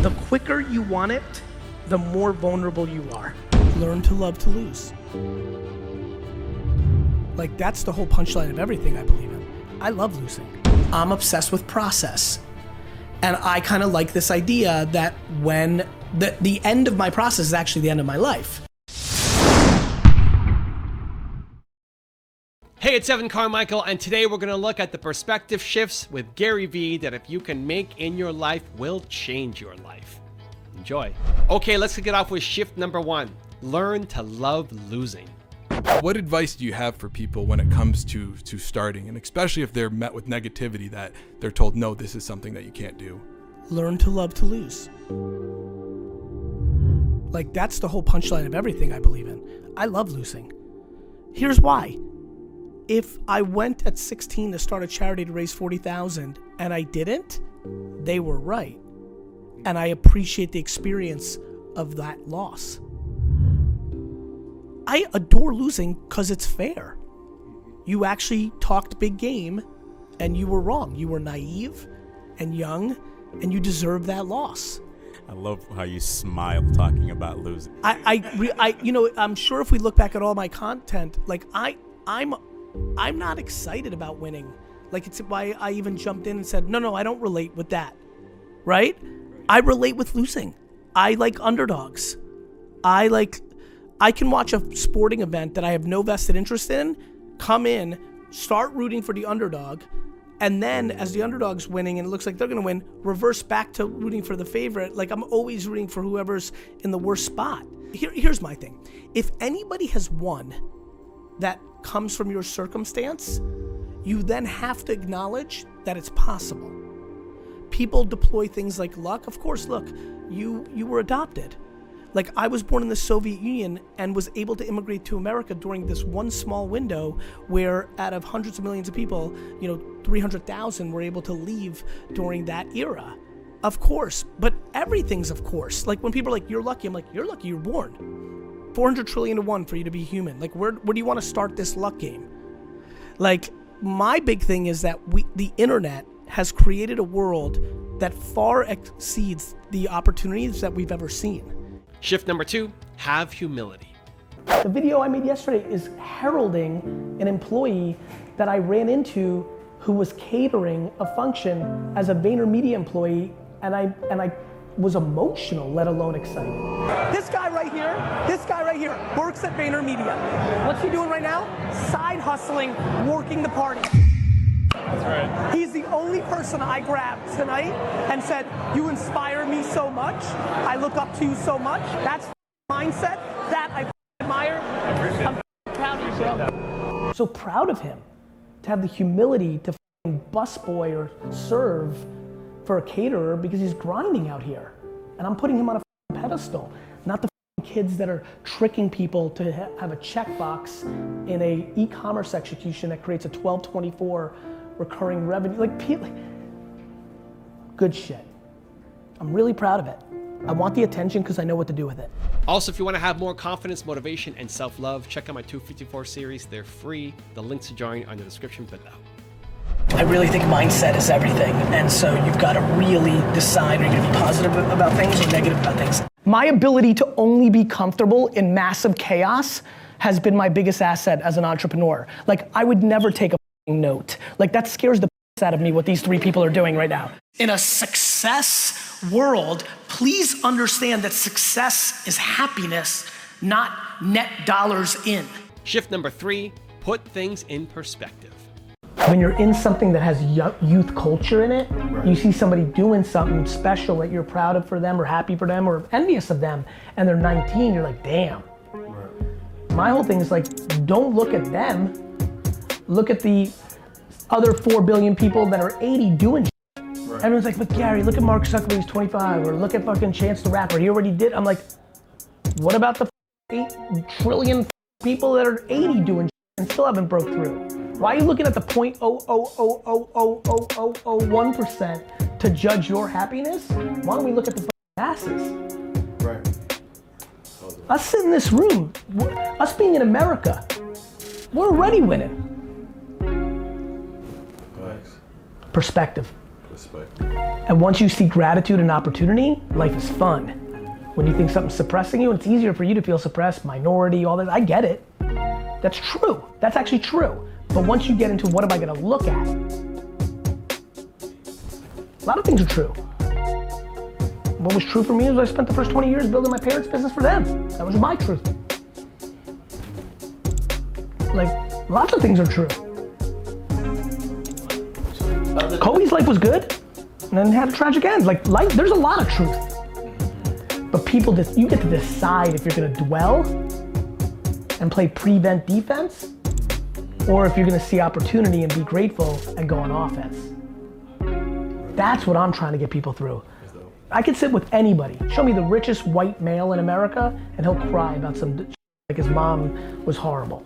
The quicker you want it, the more vulnerable you are. Learn to love to lose. Like, that's the whole punchline of everything I believe in. I love losing. I'm obsessed with process. And I kind of like this idea that when the end of my process is actually the end of my life. Hey, it's Evan Carmichael, and today we're gonna look at the perspective shifts with Gary V that if you can make in your life will change your life. Enjoy. Okay, let's kick it off with shift number 1. Learn to love losing. What advice do you have for people when it comes to starting, and especially if they're met with negativity that they're told, no, this is something that you can't do? Learn to love to lose. Like, that's the whole punchline of everything I believe in. I love losing. Here's why. If I went at 16 to start a charity to raise $40,000 and I didn't, they were right. And I appreciate the experience of that loss. I adore losing because it's fair. You actually talked big game and you were wrong. You were naive and young and you deserve that loss. I love how you smile talking about losing. I'm sure if we look back at all my content, like I'm not excited about winning. Like, it's why I even jumped in and said, no, I don't relate with that, right? I relate with losing. I like underdogs. I can watch a sporting event that I have no vested interest in, come in, start rooting for the underdog, and then as the underdog's winning and it looks like they're gonna win, reverse back to rooting for the favorite. Like, I'm always rooting for whoever's in the worst spot. Here's my thing. If anybody has won that comes from your circumstance, you then have to acknowledge that it's possible. People deploy things like luck. Of course, look, you were adopted. Like, I was born in the Soviet Union and was able to immigrate to America during this one small window where out of hundreds of millions of people, 300,000 were able to leave during that era. Of course, but everything's of course. Like, when people are like, you're lucky, I'm like, you're lucky you're born. 400 trillion to 1 for you to be human. Like, where do you want to start this luck game? Like, my big thing is that the internet has created a world that far exceeds the opportunities that we've ever seen. Shift number 2, have humility. The video I made yesterday is heralding an employee that I ran into who was catering a function as a VaynerMedia employee, and I was emotional, let alone excited. This guy right here works at VaynerMedia. What's he doing right now? Side hustling, working the party. That's right. He's the only person I grabbed tonight and said, you inspire me so much. I look up to you so much. That's mindset that I admire. I'm proud of you, bro. So proud of him to have the humility to busboy or serve for a caterer because he's grinding out here. And I'm putting him on a pedestal, not the kids that are tricking people to have a checkbox in a e-commerce execution that creates a 12/24 recurring revenue. Like, good shit. I'm really proud of it. I want the attention because I know what to do with it. Also, if you want to have more confidence, motivation, and self-love, check out my 254 series. They're free. The links to join are in the description below. I really think mindset is everything, and so you've got to really decide, are you going to be positive about things or negative about things? My ability to only be comfortable in massive chaos has been my biggest asset as an entrepreneur. Like, I would never take a note. Like, that scares the out of me what these 3 people are doing right now. In a success world, please understand that success is happiness, not net dollars in. Shift number 3, put things in perspective. When you're in something that has youth culture in it, you see somebody doing something special that you're proud of for them or happy for them or envious of them, and they're 19, you're like, damn. My whole thing is like, don't look at them. Look at the other 4 billion people that are 80 doing shit. Right. Everyone's like, but Gary, look at Mark Zuckerberg, he's 25, or look at fucking Chance the Rapper, he already did. I'm like, what about the 8 trillion people that are 80 doing shit and still haven't broke through? Why are you looking at the 0.000000001% to judge your happiness? Why don't we look at the masses? Right. Us sitting in this room, us being in America, we're already winning. Nice. Perspective. Respect. And once you see gratitude and opportunity, life is fun. When you think something's suppressing you, it's easier for you to feel suppressed, minority, all that. I get it. That's true. That's actually true. But once you get into what am I gonna look at, a lot of things are true. What was true for me is I spent the first 20 years building my parents' business for them. That was my truth. Like, lots of things are true. Kobe's life was good, and then had a tragic end. Like, life, there's a lot of truth. But people, you get to decide if you're gonna dwell and play prevent defense, or if you're gonna see opportunity and be grateful and go on offense. That's what I'm trying to get people through. I could sit with anybody, show me the richest white male in America, and he'll cry about some like his mom was horrible.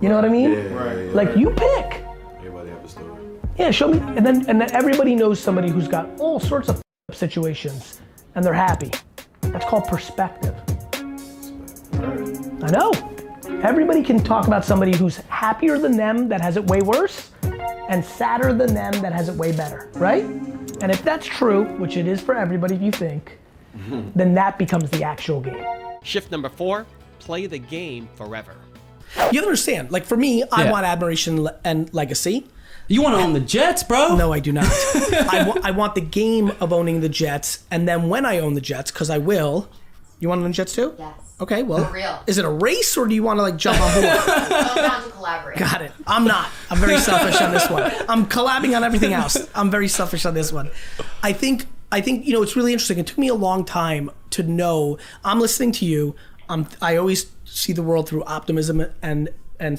You know what I mean? Yeah, like, you pick. Everybody have a story. Yeah, show me, and then everybody knows somebody who's got all sorts of situations, and they're happy. That's called perspective. I know. Everybody can talk about somebody who's happier than them that has it way worse, and sadder than them that has it way better, right? And if that's true, which it is for everybody if you think, then that becomes the actual game. Shift number 4, play the game forever. You understand, like for me, I want admiration and legacy. You want to own the Jets, bro? No, I do not. I want the game of owning the Jets, and then when I own the Jets, because I will. You want to own the Jets too? Yes. Okay, well, For real. Is it a race or do you want to like jump on board? I'm down to collaborate. Got it. I'm not. I'm very selfish on this one. I'm collabing on everything else. I'm very selfish on this one. I think you know, it's really interesting. It took me a long time to know. I'm listening to you. I always see the world through optimism and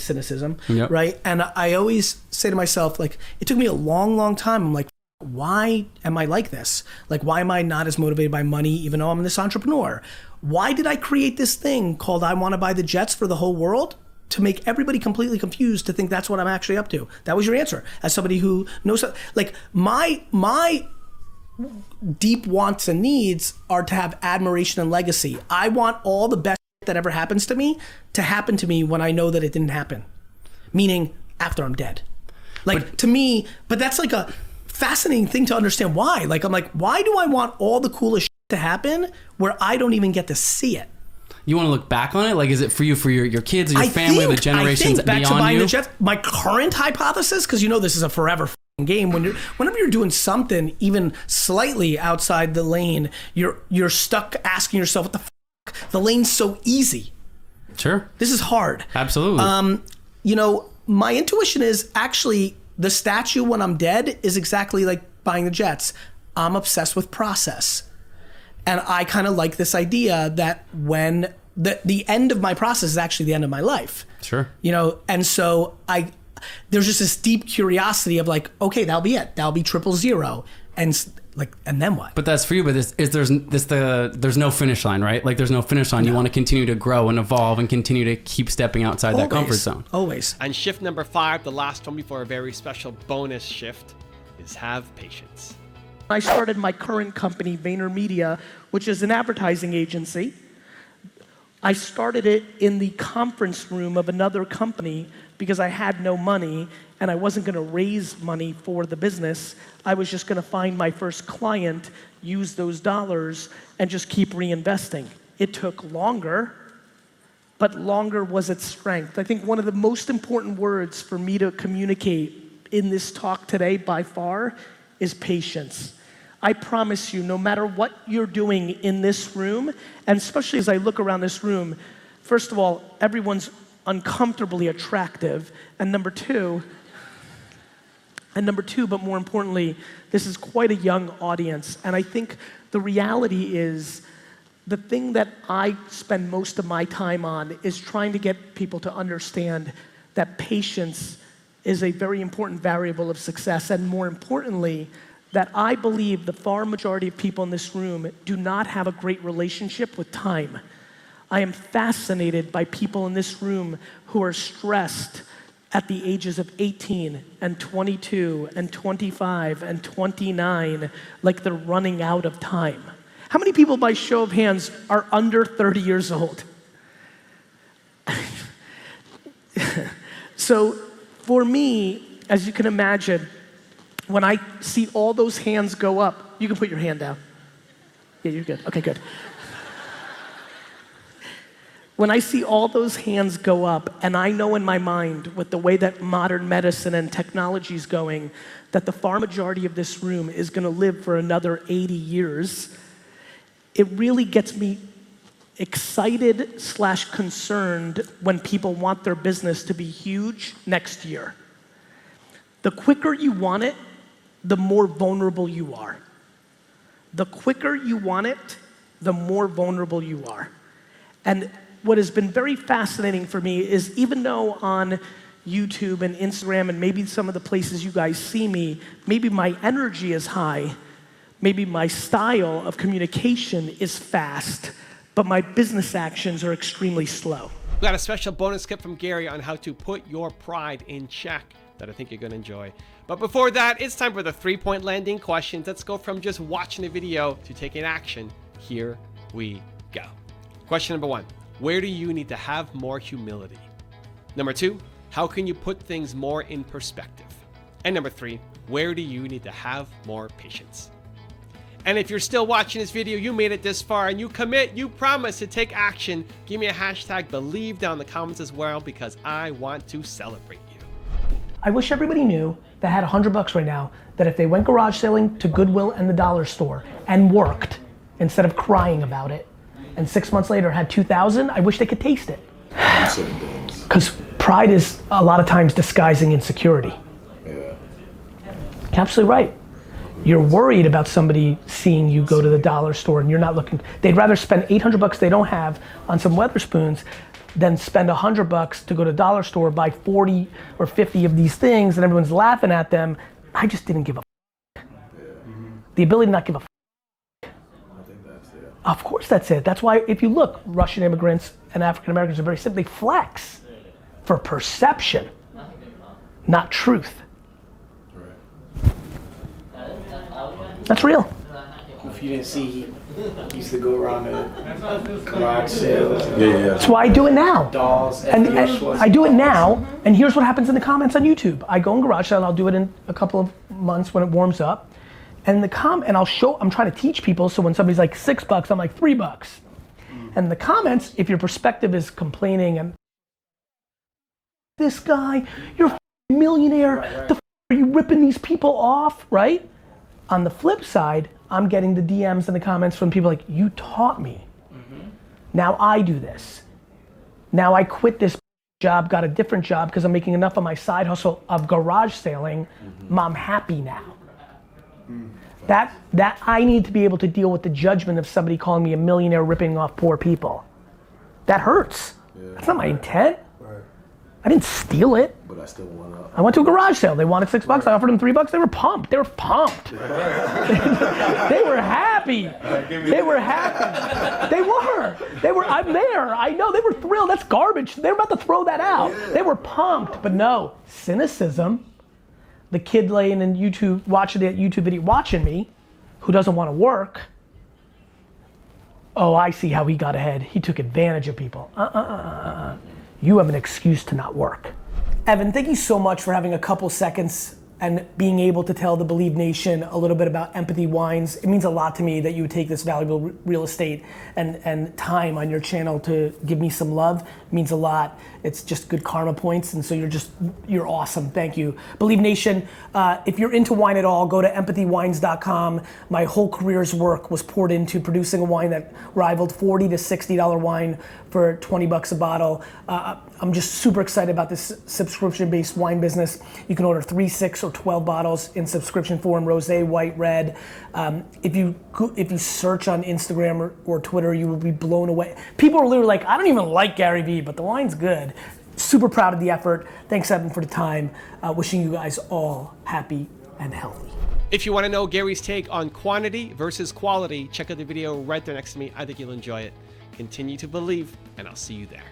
cynicism, right? And I always say to myself, like, it took me a long time. I'm like, why am I like this? Like, why am I not as motivated by money, even though I'm this entrepreneur? Why did I create this thing called I Want to Buy the Jets for the whole world? To make everybody completely confused to think that's what I'm actually up to. That was your answer. As somebody who knows, like, my deep wants and needs are to have admiration and legacy. I want all the best that ever happens to me to happen to me when I know that it didn't happen. Meaning after I'm dead. Like, to me, but that's like a fascinating thing to understand why. Like, I'm like, why do I want all the coolest shit to happen where I don't even get to see it? You want to look back on it? Like, is it for you, for your kids, or your family, the generations back beyond to buying you? The Jets, my current hypothesis, because you know this is a forever game. Whenever you're doing something even slightly outside the lane, you're stuck asking yourself, what the fuck? The lane's so easy. Sure. This is hard. Absolutely. You know, my intuition is actually the statue when I'm dead is exactly like buying the Jets. I'm obsessed with process. And I kind of like this idea that when the end of my process is actually the end of my life. Sure. You know, and so there's just this deep curiosity of like, okay, that'll be it. That'll be 000. And then what? But that's for you. But there's no finish line, right? Like, there's no finish line. No. You want to continue to grow and evolve and continue to keep stepping outside that comfort zone. Always. And shift number 5, the last one before a very special bonus shift, is have patience. I started my current company, VaynerMedia, which is an advertising agency. I started it in the conference room of another company because I had no money and I wasn't gonna raise money for the business. I was just gonna find my first client, use those dollars, and just keep reinvesting. It took longer, but longer was its strength. I think one of the most important words for me to communicate in this talk today by far is patience. I promise you, no matter what you're doing in this room, and especially as I look around this room, first of all, everyone's uncomfortably attractive, and number two, but more importantly, this is quite a young audience, and I think the reality is the thing that I spend most of my time on is trying to get people to understand that patience is a very important variable of success, and more importantly, that I believe the far majority of people in this room do not have a great relationship with time. I am fascinated by people in this room who are stressed at the ages of 18 and 22 and 25 and 29, like they're running out of time. How many people, by show of hands, are under 30 years old? So for me, as you can imagine, when I see all those hands go up, you can put your hand down. Yeah, you're good. Okay, good. When I see all those hands go up, and I know in my mind, with the way that modern medicine and technology is going, that the far majority of this room is gonna live for another 80 years, it really gets me excited / concerned when people want their business to be huge next year. The quicker you want it, the more vulnerable you are. The quicker you want it, the more vulnerable you are. And what has been very fascinating for me is, even though on YouTube and Instagram and maybe some of the places you guys see me, maybe my energy is high, maybe my style of communication is fast, but my business actions are extremely slow. We got a special bonus clip from Gary on how to put your pride in check that I think you're gonna enjoy. But before that, it's time for the 3-point landing questions. Let's go from just watching a video to taking action. Here we go. Question number 1. Where do you need to have more humility? Number 2, how can you put things more in perspective? And number 3, where do you need to have more patience? And if you're still watching this video, you made it this far and you commit, you promise to take action, give me a hashtag believe down in the comments as well, because I want to celebrate you. I wish everybody knew that had $100 right now, that if they went garage selling to Goodwill and the dollar store and worked instead of crying about it, and 6 months later had 2,000, I wish they could taste it. Because pride is a lot of times disguising insecurity. Yeah. You're absolutely right. You're worried about somebody seeing you go to the dollar store and you're not looking. They'd rather spend $800 they don't have on some Weatherspoons than spend $100 to go to the dollar store, buy 40 or 50 of these things and everyone's laughing at them. I just didn't give a The ability to not give a Of course that's it. That's why if you look, Russian immigrants and African Americans are very simple. They flex for perception, not truth. That's real. If you didn't see, he used to go around the garage sales. That's why I do it now. Dolls. And I do it now, and here's what happens in the comments on YouTube. I go in garage sale and I'll do it in a couple of months when it warms up. And and I'll show, I'm trying to teach people, so when somebody's like $6, I'm like $3. And in the comments, if your perspective is complaining and this guy, you're a millionaire, the are you ripping these people off, right? On the flip side, I'm getting the DMs and the comments from people like, you taught me. Now I do this. Now I quit this job, got a different job because I'm making enough on my side hustle of garage selling. I'm happy now. That I need to be able to deal with the judgment of somebody calling me a millionaire ripping off poor people. That hurts. That's not my intent. I didn't steal it. But I still want to. I went to a garage sale. They wanted $6. I offered them $3. They were pumped. They were pumped. They were happy. They were happy. They were. I'm there. I know. They were thrilled. That's garbage. They were about to throw that out. They were pumped. But no, cynicism. The kid laying in YouTube, watching that YouTube video, watching me, who doesn't want to work. Oh, I see how he got ahead. He took advantage of people. You have an excuse to not work. Evan, thank you so much for having a couple seconds and being able to tell the Believe Nation a little bit about Empathy Wines. It means a lot to me that you would take this valuable real estate and time on your channel to give me some love. It means a lot. It's just good karma points, and so you're awesome. Thank you. Believe Nation, if you're into wine at all, go to empathywines.com. My whole career's work was poured into producing a wine that rivaled $40 to $60 wine for $20 a bottle. I'm just super excited about this subscription-based wine business. You can order 3, 6, or 12 bottles in subscription form, rosé, white, red. If you search on Instagram or Twitter, you will be blown away. People are literally like, I don't even like Gary Vee, but the wine's good. Super proud of the effort. Thanks, Evan, for the time. Wishing you guys all happy and healthy. If you want to know Gary's take on quantity versus quality, check out the video right there next to me. I think you'll enjoy it. Continue to believe, and I'll see you there.